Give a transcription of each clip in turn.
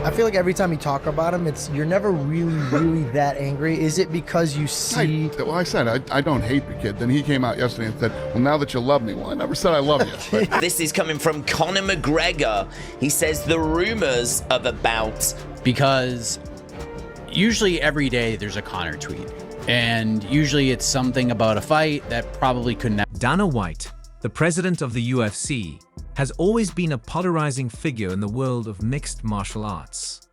I feel like every time you talk about him, you're never really that angry. Is it because you see... I said I don't hate the kid. Then he came out yesterday and said, well, now that you love me. Well, I never said I love you. But... This is coming from Conor McGregor. He says the rumors of a bout. Because usually every day there's a Conor tweet. And usually it's something about a fight that probably couldn't happen. Dana White, the president of the UFC, has always been a polarizing figure in the world of mixed martial arts.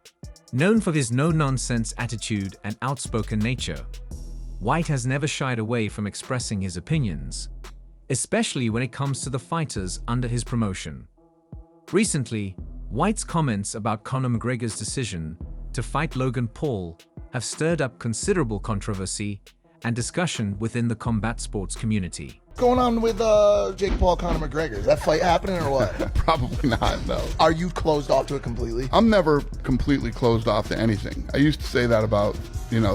Known for his no-nonsense attitude and outspoken nature, White has never shied away from expressing his opinions, especially when it comes to the fighters under his promotion. Recently, White's comments about Conor McGregor's decision to fight Logan Paul have stirred up considerable controversy and discussion within the combat sports community. What's going on with Jake Paul, Conor McGregor? Is that fight happening or what? Probably not, no. Are you closed off to it completely? I'm never completely closed off to anything. I used to say that about,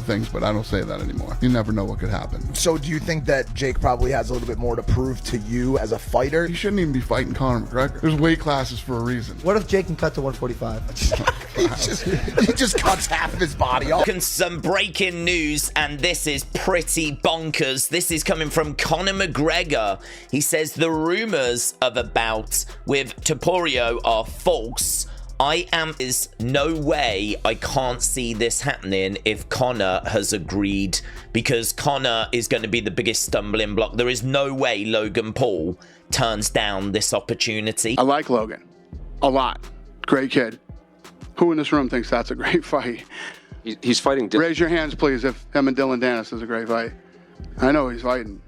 things, but I don't say that anymore. You never know what could happen. So do you think that Jake probably has a little bit more to prove to you as a fighter? You shouldn't even be fighting Conor McGregor. There's weight classes for a reason. What if Jake can cut to 145? he just cuts half of his body off. Some breaking news, and this is pretty bonkers. This is coming from Conor McGregor. He says the rumors of a bout with Topuria are false. Is no way I can't see this happening if Conor has agreed, because Conor is going to be the biggest stumbling block. There is no way Logan Paul turns down this opportunity. I like Logan a lot. Great kid. Who in this room thinks that's a great fight? He's fighting. Raise your hands, please, if him and Dylan Dennis is a great fight. I know he's fighting.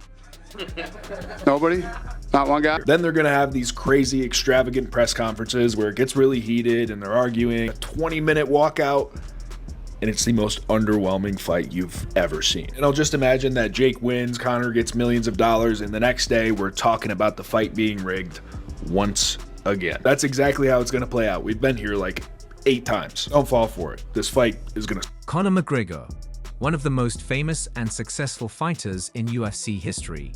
Nobody? Not one guy? Then they're going to have these crazy, extravagant press conferences where it gets really heated and they're arguing. A 20-minute walkout, and it's the most underwhelming fight you've ever seen. And I'll just imagine that Jake wins, Conor gets millions of dollars, and the next day we're talking about the fight being rigged once again. That's exactly how it's going to play out. We've been here like 8 times. Don't fall for it. This fight is going to... Conor McGregor, one of the most famous and successful fighters in UFC history,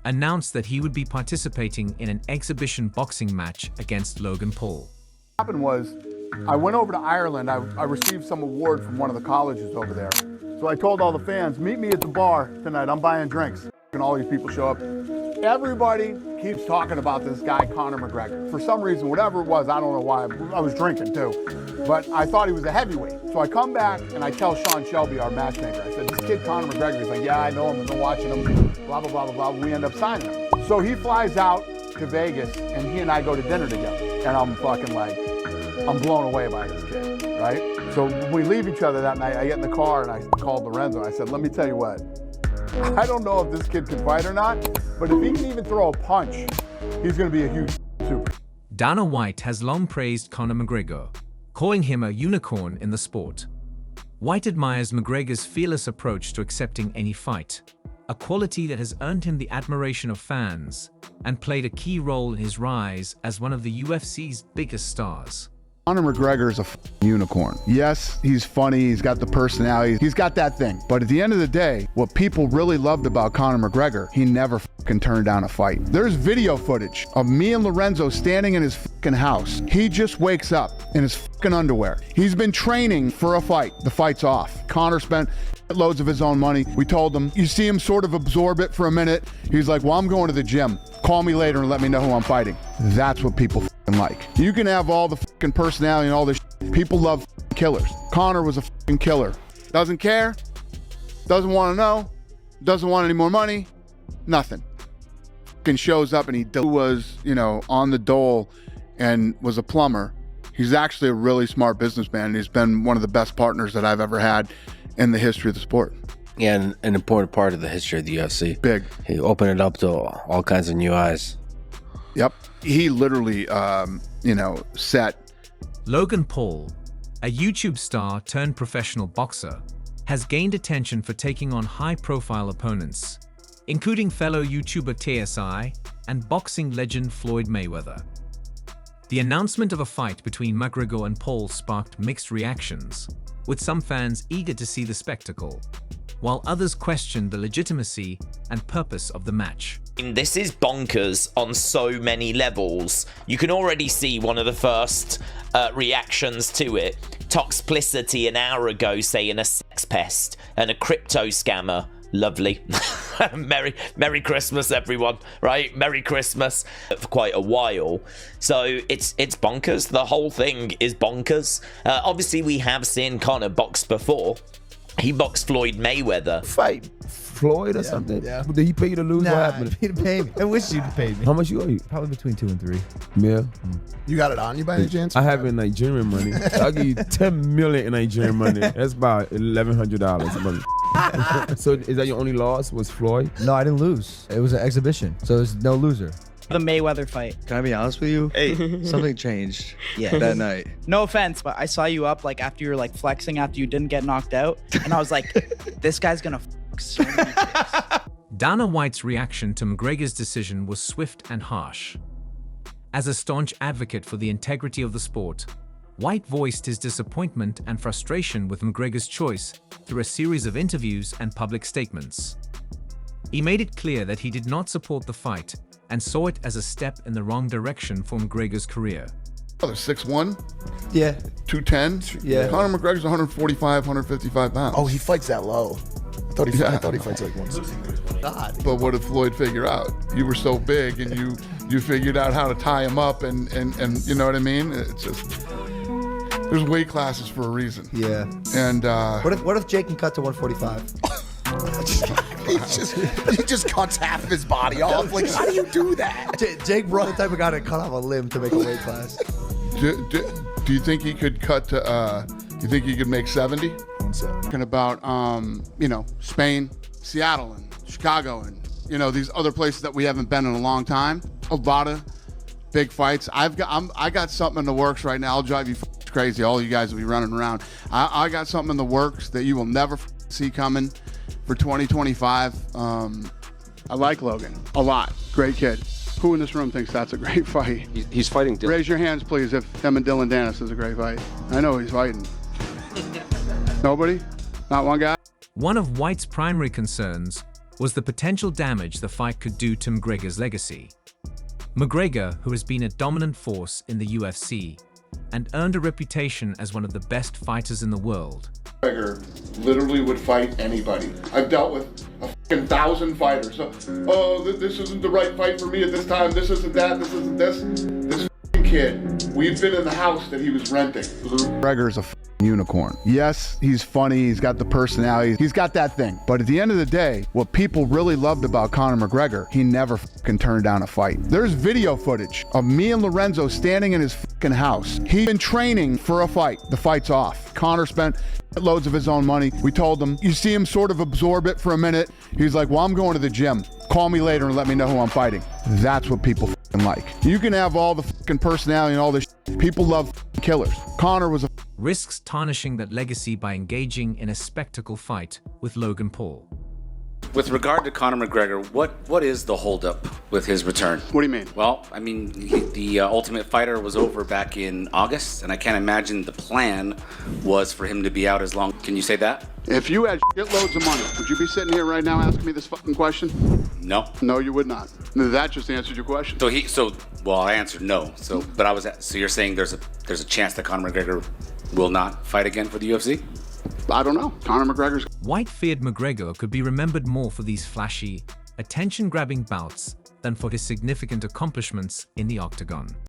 announced that he would be participating in an exhibition boxing match against Logan Paul. What happened was, I went over to Ireland. I received some award from one of the colleges over there. So I told all the fans, meet me at the bar tonight. I'm buying drinks. And all these people show up. Everybody keeps talking about this guy, Conor McGregor. For some reason, whatever it was, I don't know why. I was drinking too. But I thought he was a heavyweight. So I come back and I tell Sean Shelby, our matchmaker, I said, this kid Conor McGregor, he's like, yeah, I know him, I've been watching him, blah, blah, blah, blah, blah. We end up signing him. So he flies out to Vegas and he and I go to dinner together. And I'm fucking like, I'm blown away by this kid, right? So when we leave each other that night, I get in the car and I called Lorenzo. I said, let me tell you what, I don't know if this kid can fight or not, but if he can even throw a punch, he's going to be a huge super. Dana White has long praised Conor McGregor, calling him a unicorn in the sport. White admires McGregor's fearless approach to accepting any fight, a quality that has earned him the admiration of fans and played a key role in his rise as one of the UFC's biggest stars. Conor McGregor is a unicorn. Yes, he's funny, he's got the personality, he's got that thing. But at the end of the day, what people really loved about Conor McGregor, he never turned down a fight. There's video footage of me and Lorenzo standing in his house. He just wakes up in his underwear. He's been training for a fight. The fight's off. Conor spent loads of his own money. We told him, you see him sort of absorb it for a minute. He's like, well, I'm going to the gym. Call me later and let me know who I'm fighting. That's what people like. You can have all the personality and all this. People love killers. Conor was a killer. Doesn't care. Doesn't want to know. Doesn't want any more money. Nothing. Shows up and he was, on the dole and was a plumber. He's actually a really smart businessman. He's been one of the best partners that I've ever had in the history of the sport. Yeah, and an important part of the history of the UFC. Big. He opened it up to all kinds of new eyes. Yep. He literally, set. Logan Paul, a YouTube star turned professional boxer, has gained attention for taking on high-profile opponents, including fellow YouTuber TSI and boxing legend Floyd Mayweather. The announcement of a fight between McGregor and Paul sparked mixed reactions, with some fans eager to see the spectacle, while others questioned the legitimacy and purpose of the match. This is bonkers on so many levels. You can already see one of the first reactions to it. Toxplicity an hour ago saying a sex pest and a crypto scammer. Lovely. Merry Christmas, everyone. Right? Merry Christmas for quite a while. So it's bonkers. The whole thing is bonkers. Obviously, we have seen Conor box before. He boxed Floyd Mayweather. Fight Floyd or something? Yeah. Did he pay you to lose? Nah, What happened? he'd pay me. I wish you'd pay me. How much you owe you? Probably between 2 and 3. Yeah. You got it on you by any chance? I have it in Nigerian money. I'll give you 10 million in Nigerian money. That's about $1,100. So is that your only loss? Was Floyd? No, I didn't lose. It was an exhibition, so there's no loser. The Mayweather fight. Can I be honest with you? Hey, something changed that night. No offense, but I saw you up like after you were like flexing after you didn't get knocked out, and I was like, this guy's gonna f so many chicks. Dana White's reaction to McGregor's decision was swift and harsh. As a staunch advocate for the integrity of the sport, White voiced his disappointment and frustration with McGregor's choice through a series of interviews and public statements. He made it clear that he did not support the fight and saw it as a step in the wrong direction for McGregor's career. Oh, 6'1", Yeah. 210. Yeah. Conor McGregor's 145, 155 pounds. Oh, he fights that low. I thought he fights like 160. God. But what did Floyd figure out? You were so big, and you figured out how to tie him up, and you know what I mean? It's just there's weight classes for a reason. Yeah. And What if Jake can cut to 145? he just cuts half of his body off. Like, how do you do that? Jake brought the type of guy to cut off a limb to make a weight class. do you think he could cut to? You think he could make 70? 170. Talking about Spain, Seattle, and Chicago, and these other places that we haven't been in a long time. A lot of big fights. I got something in the works right now. I'll drive you crazy. All you guys will be running around. I got something in the works that you will never see coming for 2025. I like Logan a lot. Great kid. Who in this room thinks that's a great fight? He's fighting Dylan. Raise your hands, please, if him and Dylan Dennis is a great fight. I know he's fighting. Nobody? Not one guy? One of White's primary concerns was the potential damage the fight could do to McGregor's legacy. McGregor, who has been a dominant force in the UFC and earned a reputation as one of the best fighters in the world, McGregor literally would fight anybody. I've dealt with 1,000 fighters. This isn't the right fight for me at this time. This isn't that. This isn't this. This kid, we've been in the house that he was renting. McGregor's a unicorn. Yes, he's funny. He's got the personality. He's got that thing. But at the end of the day, what people really loved about Conor McGregor, he never turned down a fight. There's video footage of me and Lorenzo standing in his house. He'd been training for a fight. The fight's off. Conor spent loads of his own money. We told him, you see him sort of absorb it for a minute. He's like, well, I'm going to the gym. Call me later and let me know who I'm fighting. That's what people like. You can have all the personality and all this shit. People love killers. Conor was a risks tarnishing that legacy by engaging in a spectacle fight with Logan Paul. With regard to Conor McGregor, what is the holdup with his return? What do you mean? Well, I mean, the Ultimate Fighter was over back in August, and I can't imagine the plan was for him to be out as long. Can you say that? If you had shitloads of money, would you be sitting here right now asking me this fucking question? No. No, you would not. That just answered your question. Well, I answered no. So you're saying there's a chance that Conor McGregor will not fight again for the UFC? I don't know. Conor McGregor's... White feared McGregor could be remembered more for these flashy, attention-grabbing bouts than for his significant accomplishments in the octagon.